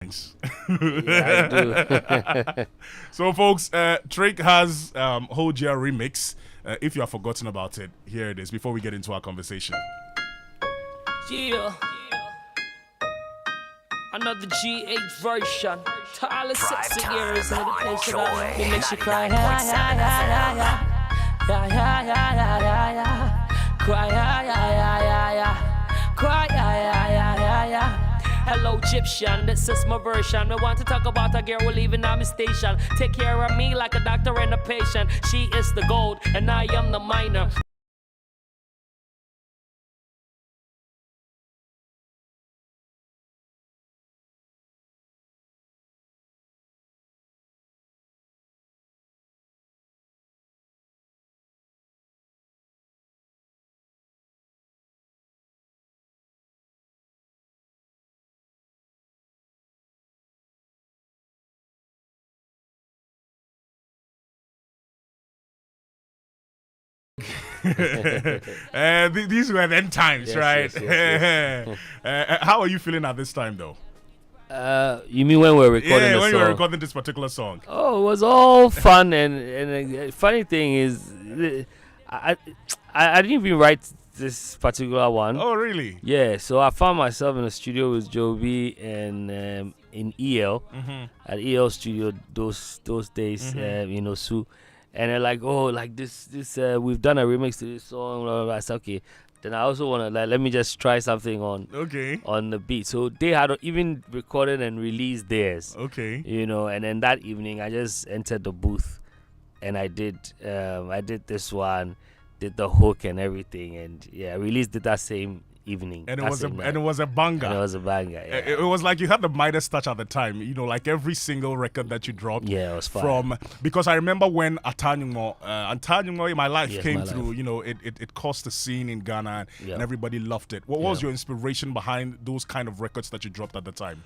lines. Yeah, I do. So, folks, Trig has Hold Your remix. If you have forgotten about it, here it is before we get into our conversation. Yeah. Another G8 version. To all the sexy girls in the place that it makes you cry. Yeah, yeah, yeah, yeah. Yeah, yeah, yeah, yeah, yeah, yeah. Cry, yeah, yeah, yeah, yeah, yeah. Cry, yeah, yeah, yeah, yeah, yeah. Hello, Egyptian, this is my version. I want to talk about a girl leaving on my station. Take care of me like a doctor and a patient. She is the gold, and I am the minor. These were then times, Yes, right? yes. How are you feeling at this time, though? You mean when we were recording Yeah, the when song? you were recording this particular song. Oh, it was all fun, and funny thing is, I didn't even write this particular one. Oh, really? Yeah, so I found myself in the studio with Joby and in EL at EL studio those days, Sue, and they're like, oh, like this we've done a remix to this song. Blah, blah, blah. I said, okay. Then I also want to let me just try something on the beat. So they had even recorded and released theirs. Okay. And then that evening I just entered the booth and I did this one, did the hook and everything, and I released it that same evening. And it was a banger. And it was a banger. Yeah. It was like you had the Midas touch at the time. Like every single record that you dropped. Yeah, it was fun. Because I remember when Atanyumo in my life came my through. It caused a scene in Ghana, and everybody loved it. What was your inspiration behind those kind of records that you dropped at the time?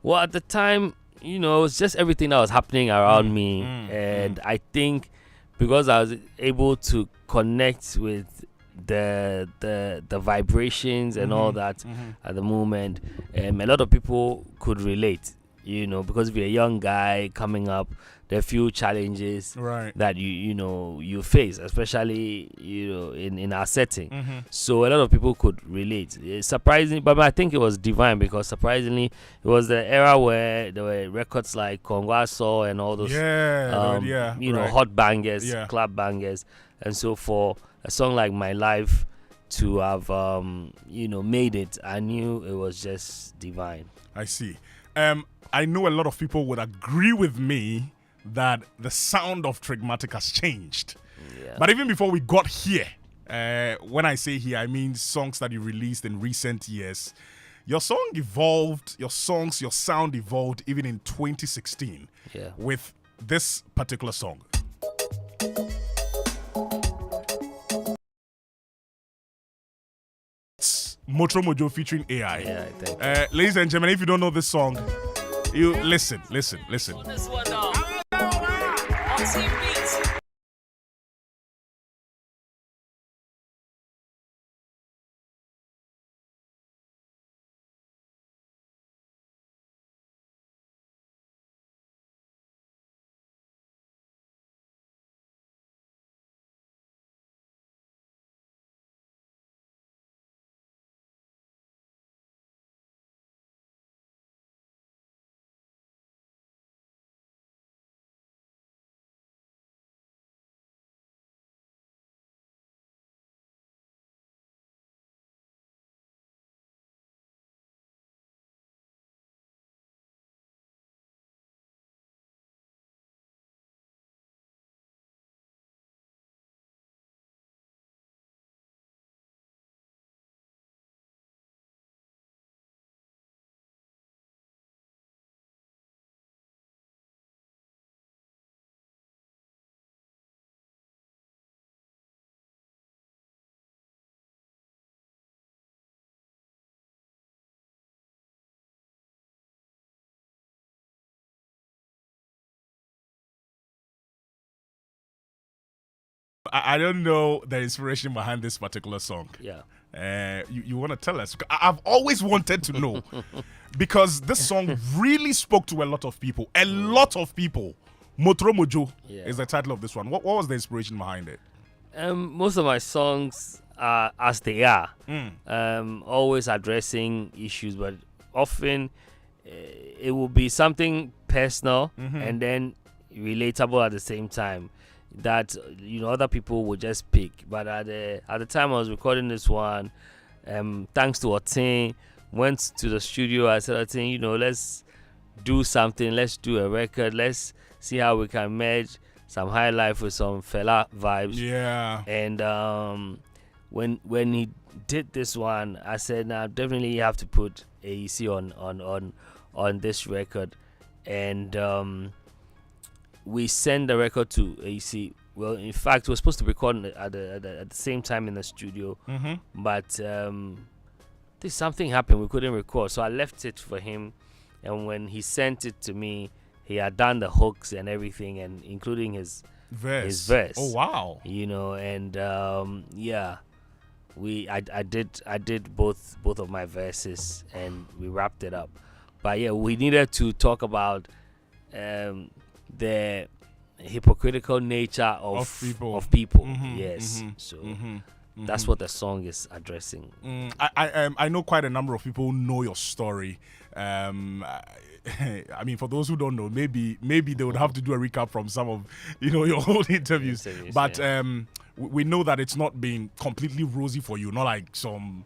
Well, at the time, it was just everything that was happening around me, and I think because I was able to connect with the vibrations and all that at the moment, a lot of people could relate, because if you're a young guy coming up, there are few challenges that you face, especially in our setting. So a lot of people could relate. It's surprising, but I think it was divine, because surprisingly it was the era where there were records like Kongwaso and all those hot bangers, club bangers, and so for a song like My Life to have made it, I knew it was just divine. I see. I know a lot of people would agree with me that the sound of Trigmatic has changed. Yeah. But even before we got here, when I say here, I mean songs that you released in recent years. Your song evolved, your sound evolved even in 2016 with this particular song. It's Motro Mojo featuring AI. Yeah, thank you. Ladies and gentlemen, if you don't know this song, you listen. This one now. On Team Beats. I don't know the inspiration behind this particular song. Yeah. You want to tell us? I've always wanted to know because this song really spoke to a lot of people. A lot of people. Motro Mojo is the title of this one. What was the inspiration behind it? Most of my songs are as they are, always addressing issues, but often it will be something personal and then relatable at the same time that other people will just pick. But at the time I was recording this one, thanks to Otin, went to the studio. I said, Otin, let's do something, let's do a record, let's see how we can merge some high life with some fella vibes. Yeah. And when he did this one, I said, "Now definitely you have to put AEC on this record." And we sent the record to AEC. Well, in fact, we were supposed to record at the same time in the studio, but something happened. We couldn't record, so I left it for him. And when he sent it to me, he had done the hooks and everything, and including his verse. Oh wow! And I did both of my verses, and we wrapped it up. But yeah, we needed to talk about the hypocritical nature of people. Yes, so. That's what the song is addressing. I know quite a number of people know your story. I mean, for those who don't know, maybe they would have to do a recap from some of your old interviews. But we know that it's not been completely rosy for you. Not like some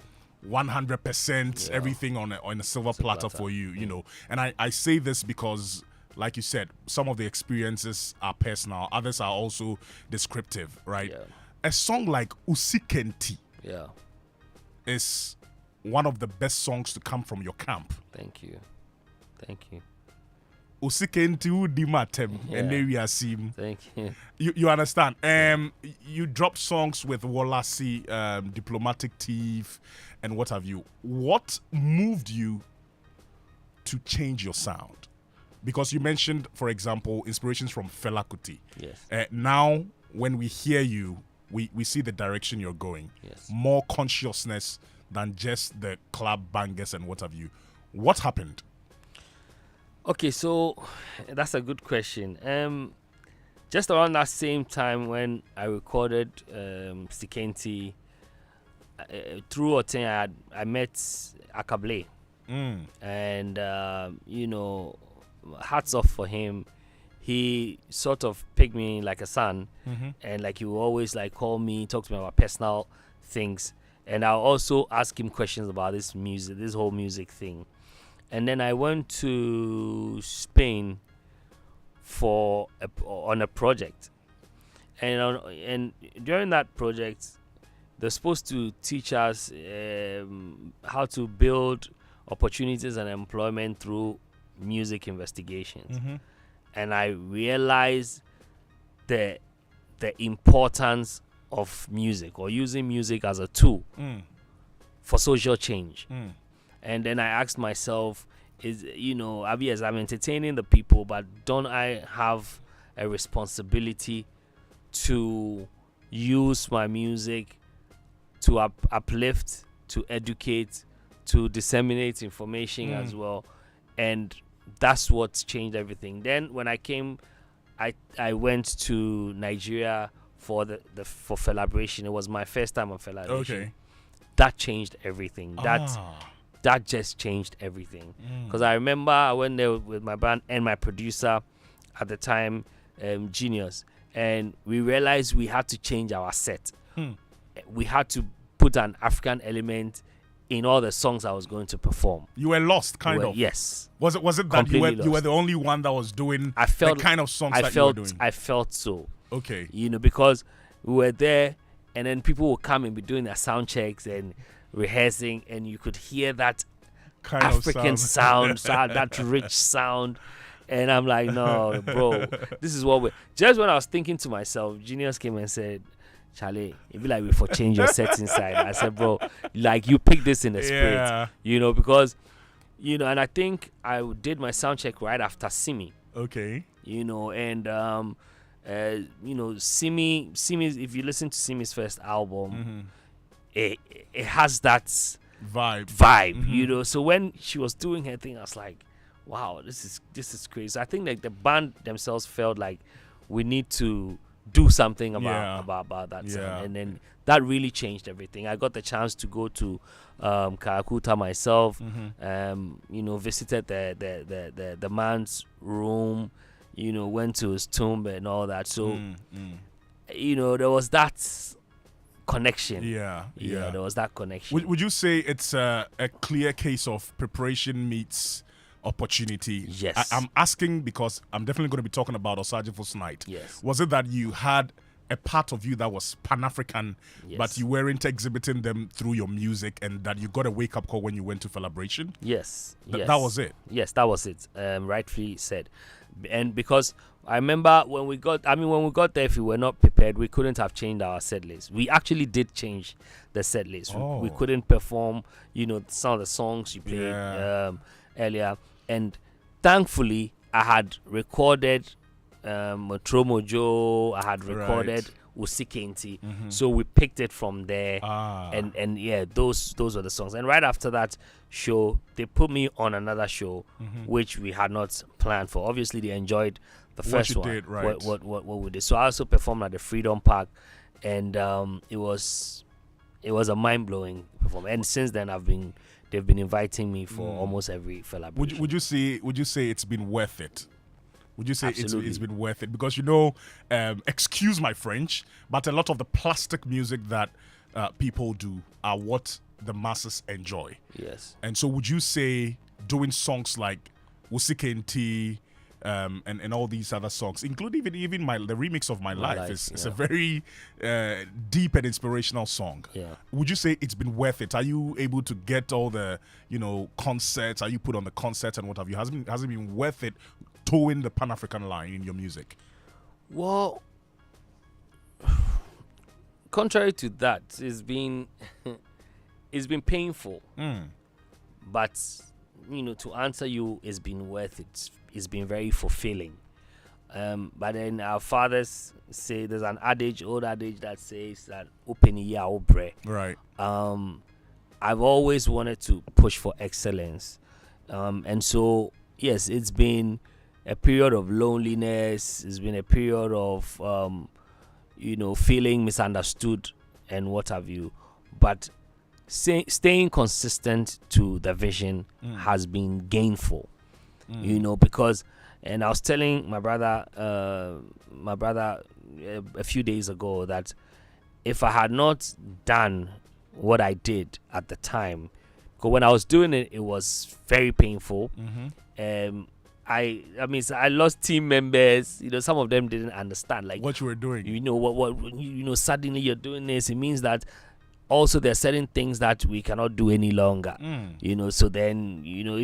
100% everything on a silver platter for you. And I say this because, like you said, some of the experiences are personal. Others are also descriptive, right? Yeah. A song like Usikenti is one of the best songs to come from your camp. Thank you. Usikenti udimatem and then we are seeing. Thank you. You understand? You drop songs with Wolasi, Diplomatic Thief, and what have you. What moved you to change your sound? Because you mentioned, for example, inspirations from Fela Kuti. Yes. Now, when we hear you, we see the direction you're going. Yes. More consciousness than just the club bangers and what have you. What happened? Okay, so that's a good question. Just around that same time when I recorded Sikenti, through Otin, I met Akable. And, hats off for him. He sort of picked me like a son, and like he will always like call me, talk to me about personal things, and I'll also ask him questions about this whole music thing. And then I went to Spain on a project, and during that project, they're supposed to teach us how to build opportunities and employment through music investigations. And I realized the importance of music, or using music as a tool for social change. And then I asked myself, as I'm entertaining the people, but don't I have a responsibility to use my music to uplift, to educate, to disseminate information as well? And that's what's changed everything. Then when I came, I went to Nigeria for for Felabration. It was my first time on Felabration. Okay. That changed everything. That just changed everything. Because I remember I went there with my band and my producer at the time, Genius, and we realized we had to change our set. We had to put an African element in all the songs I was going to perform. You were lost, kind of. Yes. Was it that you were the only one that was doing the kind of songs you were doing? I felt so. Okay. Because we were there, and then people would come and be doing their sound checks and rehearsing, and you could hear that kind African sound, that rich sound. And I'm like, no, bro, this is what we. Just when I was thinking to myself, Genius came and said, Charlie, it'd be like we for change your sets inside. I said, bro, like you pick this in the spirit, because, and I think I did my sound check right after Simi. Okay. And Simi, if you listen to Simi's first album, it has that vibe. You know. So when she was doing her thing, I was like, wow, this is crazy. I think like the band themselves felt like we need to do something about that sound. And then that really changed everything. I got the chance to go to Karakuta myself, you know, visited the man's room, you know, went to his tomb and all that. So you know, there was that connection. There was that connection. Would you say it's a clear case of preparation meets opportunity? Yes. I'm asking because I'm definitely going to be talking about Osagyefo Night. Yes. Was it that you had a part of you that was Pan-African, but you weren't exhibiting them through your music, and that you got a wake-up call when you went to Celebration? Yes. That was it? Yes, that was it. Rightfully said. And because I remember when we got there, if we were not prepared, we couldn't have changed our set list. We actually did change the set list. We couldn't perform, you know, some of the songs you played earlier. And thankfully, I had recorded Motromojo, I had recorded Usikenti. So we picked it from there. And yeah, those were the songs. And right after that show, they put me on another show, which we had not planned for. Obviously, they enjoyed the first one. Did, right. What we did. So I also performed at the Freedom Park, and it was a mind-blowing performance. And since then, they've been inviting me for almost every celebration. Would you say it's been worth it? Would you say it's been worth it? Because, you know, excuse my French, but a lot of the plastic music that people do are what the masses enjoy. Yes. And so would you say doing songs like Usikenti and all these other songs, including even the remix of My Life is a very deep and inspirational song. Yeah. Would you say it's been worth it? Are you able to get all the, you know, concerts? Are you put on the concerts and what have you? Has it been worth it towing the Pan-African line in your music? Well, contrary to that, it's been painful. But, you know, to answer you, it's been worth it. It's been very fulfilling. But then our fathers say there's an old adage that says that open ear obre. Right. I've always wanted to push for excellence. And so, yes, it's been a period of loneliness. It's been a period of, you know, feeling misunderstood and what have you. But staying consistent to the vision has been gainful. You know, because, and I was telling my brother a few days ago that if I had not done what I did at the time, because when I was doing it, it was very painful. I mean, I lost team members. You know, some of them didn't understand like what you were doing. You know what you know. Suddenly you're doing this. It means that also there are certain things that we cannot do any longer. You know, so then, you know,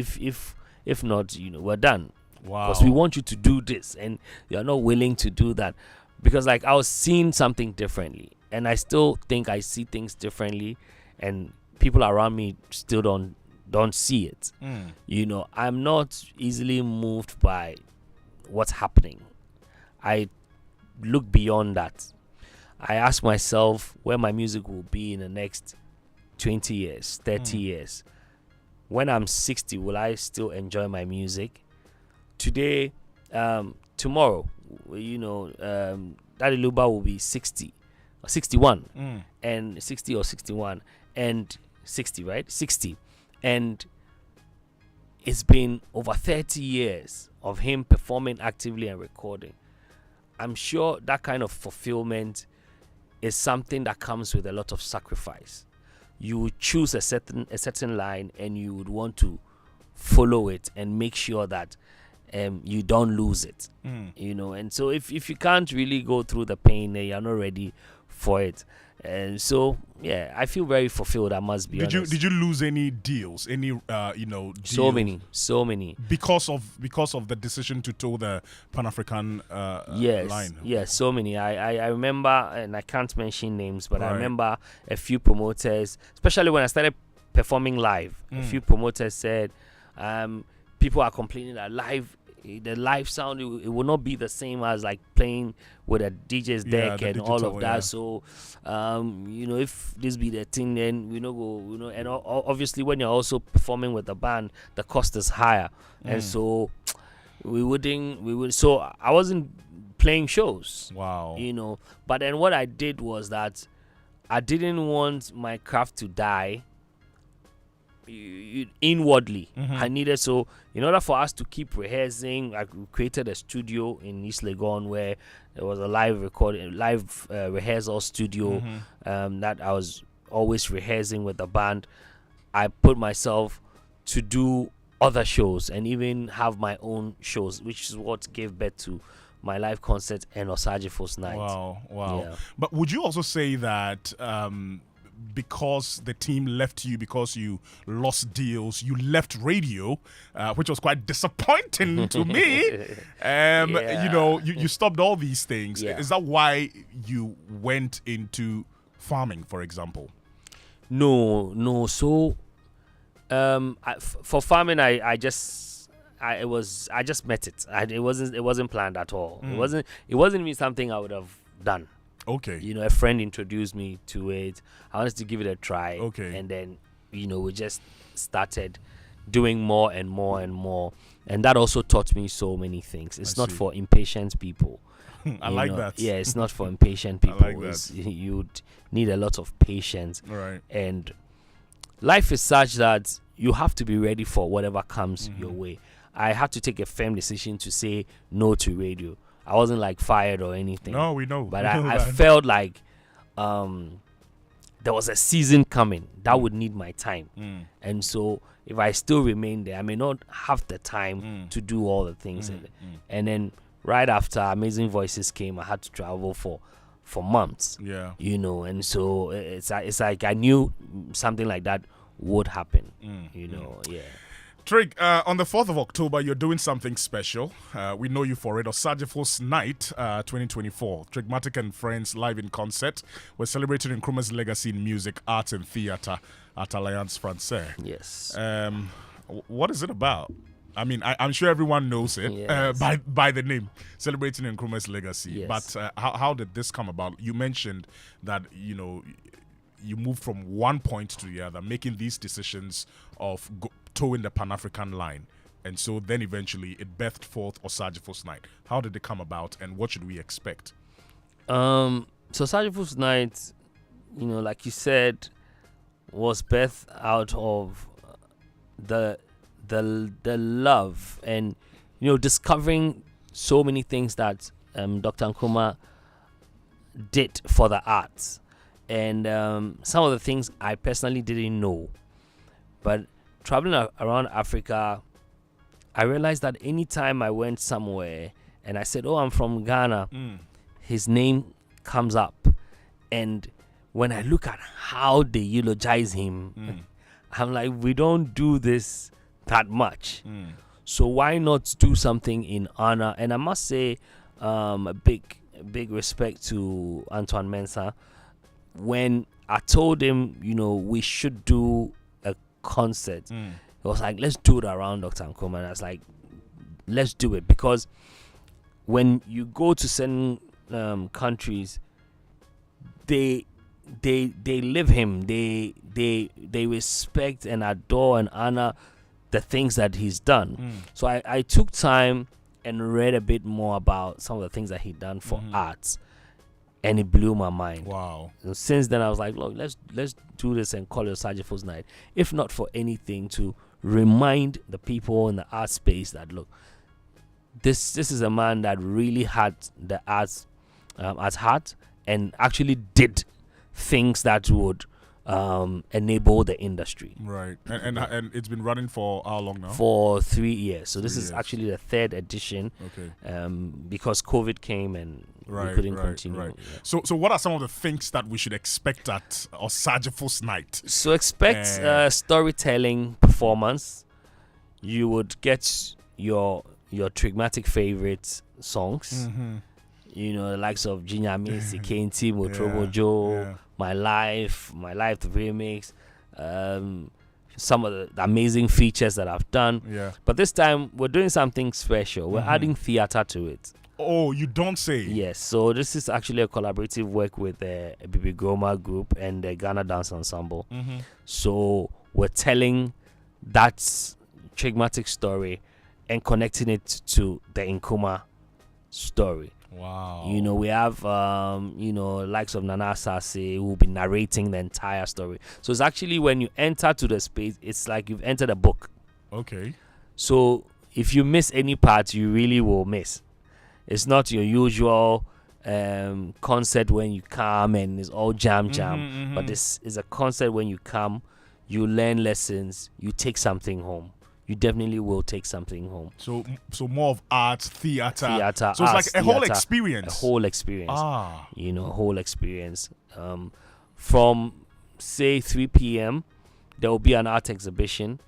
if not, you know, we're done. Wow. Because we want you to do this, and you're not willing to do that. Because like I was seeing something differently, and I still think I see things differently, and people around me still don't see it. You know, I'm not easily moved by what's happening. I look beyond that. I ask myself where my music will be in the next 20 years, 30 years. When I'm 60, will I still enjoy my music? Today, tomorrow, you know, Daddy Luba will be 60 or 61 and 60 or 61 and 60, right? 60. And it's been over 30 years of him performing actively and recording. I'm sure that kind of fulfillment is something that comes with a lot of sacrifice. You would choose a certain line, and you would want to follow it and make sure that you don't lose it. You know, and so if you can't really go through the pain, you're not ready for it. And so, yeah, I feel very fulfilled, I must be honest. Did you lose any deals? Any you know, deals? So many. Because of the decision to toe the Pan-African line. Yes, so many. I remember, and I can't mention names, but I remember a few promoters, especially when I started performing live. A few promoters said, people are complaining that live the live sound, it will not be the same as like playing with a DJ's deck and all of that. So, if this be the thing, then we know go, and obviously when you're also performing with the band, the cost is higher, and so we would. So I wasn't playing shows. Wow. But then what I did was that I didn't want my craft to die inwardly. I needed, so in order for us to keep rehearsing, I created a studio in East Legon where there was a live rehearsal studio that I was always rehearsing with the band. I put myself to do other shows and even have my own shows, which is what gave birth to my live concert and Osagyefos Night. Wow. Yeah. But would you also say that because the team left you because you lost deals, you left radio, which was quite disappointing to me. You stopped all these things. Yeah. Is that why you went into farming, for example? No. So, for farming, I just met it. It wasn't planned at all. It wasn't even something I would have done. Okay. A friend introduced me to it. I wanted to give it a try. Okay. And then, we just started doing more and more and more. And that also taught me so many things. It's not for impatient people. I like that. Yeah, it's not for impatient people. I like that. You'd need a lot of patience. Right. And life is such that you have to be ready for whatever comes your way. I had to take a firm decision to say no to radio. I wasn't like fired or anything. No, we know. But I felt like there was a season coming that would need my time. And so if I still remain there, I may not have the time to do all the things. And then right after Amazing Voices came, I had to travel for months. Yeah. And so it's like I knew something like that would happen. Yeah. Trig, on the 4th of October, you're doing something special. We know you for it. Osagyefos Night 2024. Trigmatic and Friends live in concert. We're celebrating Nkrumah's legacy in music, arts, and theatre at Alliance Francaise. Yes. What is it about? I mean, I'm sure everyone knows it by the name, celebrating Nkrumah's legacy. Yes. But how did this come about? You mentioned that, you moved from one point to the other, making these decisions of towing the Pan-African line. And so then eventually it birthed forth Osagyefos Night. How did it come about and what should we expect? So Osagyefos Night, like you said, was birthed out of the love and, discovering so many things that Dr. Nkrumah did for the arts. And some of the things I personally didn't know. But traveling around Africa, I realized that anytime I went somewhere and I said, I'm from Ghana, his name comes up. And when I look at how they eulogize him, I'm like, we don't do this that much. So why not do something in honor? And I must say, a big respect to Antoine Mensah. When I told him, we should do a concert, it was like, let's do it around Dr. Nkrumah. And I was like, let's do it. Because when you go to certain countries, they live him. They respect and adore and honor the things that he's done. So I took time and read a bit more about some of the things that he'd done for arts. And it blew my mind. Wow. And since then, I was like, look, let's do this and call it Osagyefos Night. If not for anything, to remind the people in the art space that, look, this is a man that really had the arts at heart and actually did things that would enable the industry. Right. And it's been running for how long now? For 3 years. So this 3 is years. actually the 3rd edition. Okay. Because COVID came and we couldn't continue. Right. Yeah. So what are some of the things that we should expect at Osagyefos Night? So expect storytelling performance. You would get your Trigmatic favorite songs. The likes of Jinyami, Sikenti, Motrobo Joe, My Life, the remix. some of the amazing features that I've done. Yeah. But this time we're doing something special. We're adding theater to it. Oh, you don't say. Yes. So this is actually a collaborative work with the Bibi Groma group and the Ghana Dance Ensemble. So we're telling that Trigmatic story and connecting it to the Nkrumah story. Wow. You know, we have likes of Nana Asase who will be narrating the entire story. So it's actually, when you enter to the space, it's like you've entered a book. Okay. So if you miss any part, you really will miss. It's not your usual concert when you come and it's all jam. But this is a concert when you come, you learn lessons, you take something home. You definitely will take something home. So more of art, theater. So it's arts, like a whole theater, experience. A whole experience. Ah. You know, a whole experience. From say 3 p.m., there will be an art exhibition.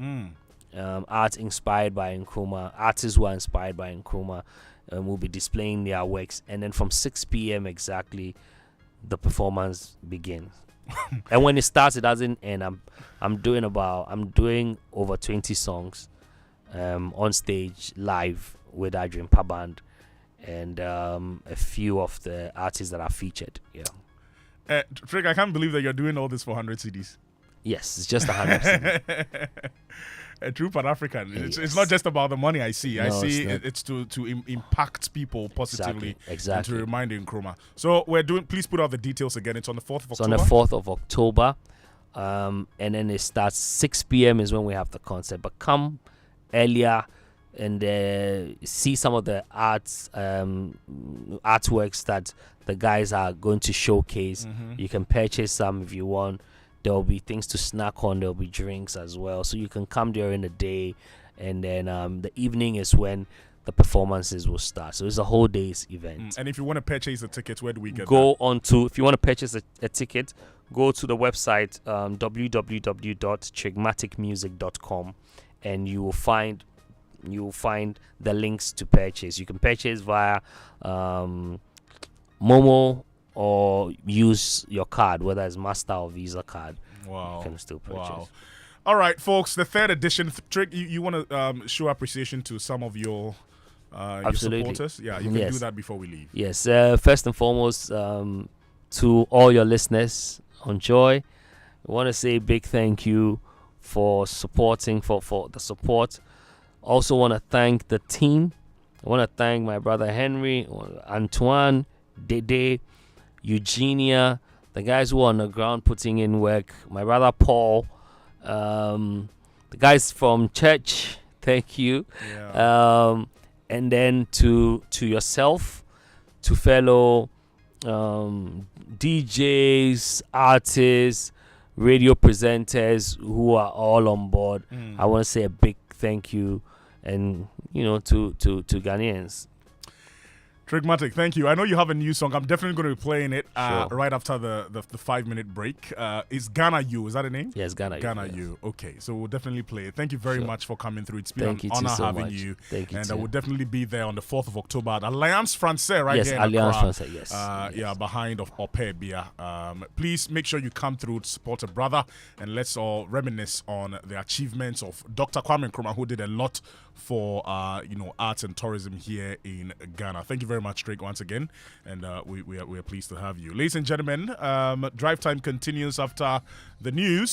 Art inspired by Nkrumah. Artists who are inspired by Nkrumah will be displaying their works. And then from 6 p.m. exactly, the performance begins. And when it starts, it doesn't end. I'm doing over 20 songs on stage live with Adrian Paband and a few of the artists that are featured. Yeah. Trig, I can't believe that you're doing all this for 100 CDs. Yes, it's just 100 CDs. A true Pan-African. It's not just about the money. I see. No, I see. it's To impact people positively. Exactly. And to remind Nkrumah. So please put out the details again. It's on the 4th of October. It's on the 4th of October. And then it starts 6 p.m. is when we have the concert. But come earlier and see some of the artworks that the guys are going to showcase. You can purchase some if you want. There will be things to snack on. There will be drinks as well. So you can come during the day. And then the evening is when the performances will start. So it's a whole day's event. And if you want to purchase a ticket, where do we get if you want to purchase a ticket, go to the website www.trigmaticmusic.com and you will find the links to purchase. You can purchase via Momo or use your card, whether it's Master or Visa card. Wow. You can still purchase. Wow. All right, folks, the 3rd edition. Trig, you want to show appreciation to some of your supporters? Yeah, you can do that before we leave. Yes, first and foremost, to all your listeners on Joy, I want to say a big thank you for supporting, for the support. Also want to thank the team. I want to thank my brother Henry, Antoine, Dede, Eugenia, the guys who are on the ground putting in work, my brother Paul, the guys from church, thank you. Yeah. And then to yourself, to fellow DJs, artists, radio presenters who are all on board. I want to say a big thank you, and to Ghanaians. Trigmatic, thank you. I know you have a new song. I'm definitely going to be playing it Sure. right after the 5-minute break. Is Ghana You? Is that a name? Yes, Ghana You. You. Okay, so we'll definitely play it. Thank you very much for coming through. It's been Thank you an honor so having much. you. Thank you and too. I will definitely be there on the 4th of October at Alliance Française right here in Alliance Accra. Française, yes. Yeah, behind of Opebia. Please make sure you come through to support a brother, and let's all reminisce on the achievements of Dr. Kwame Nkrumah, who did a lot for arts and tourism here in Ghana. Thank you very much, Drake, once again, and we are pleased to have you. Ladies and gentlemen, Drive Time continues after the news.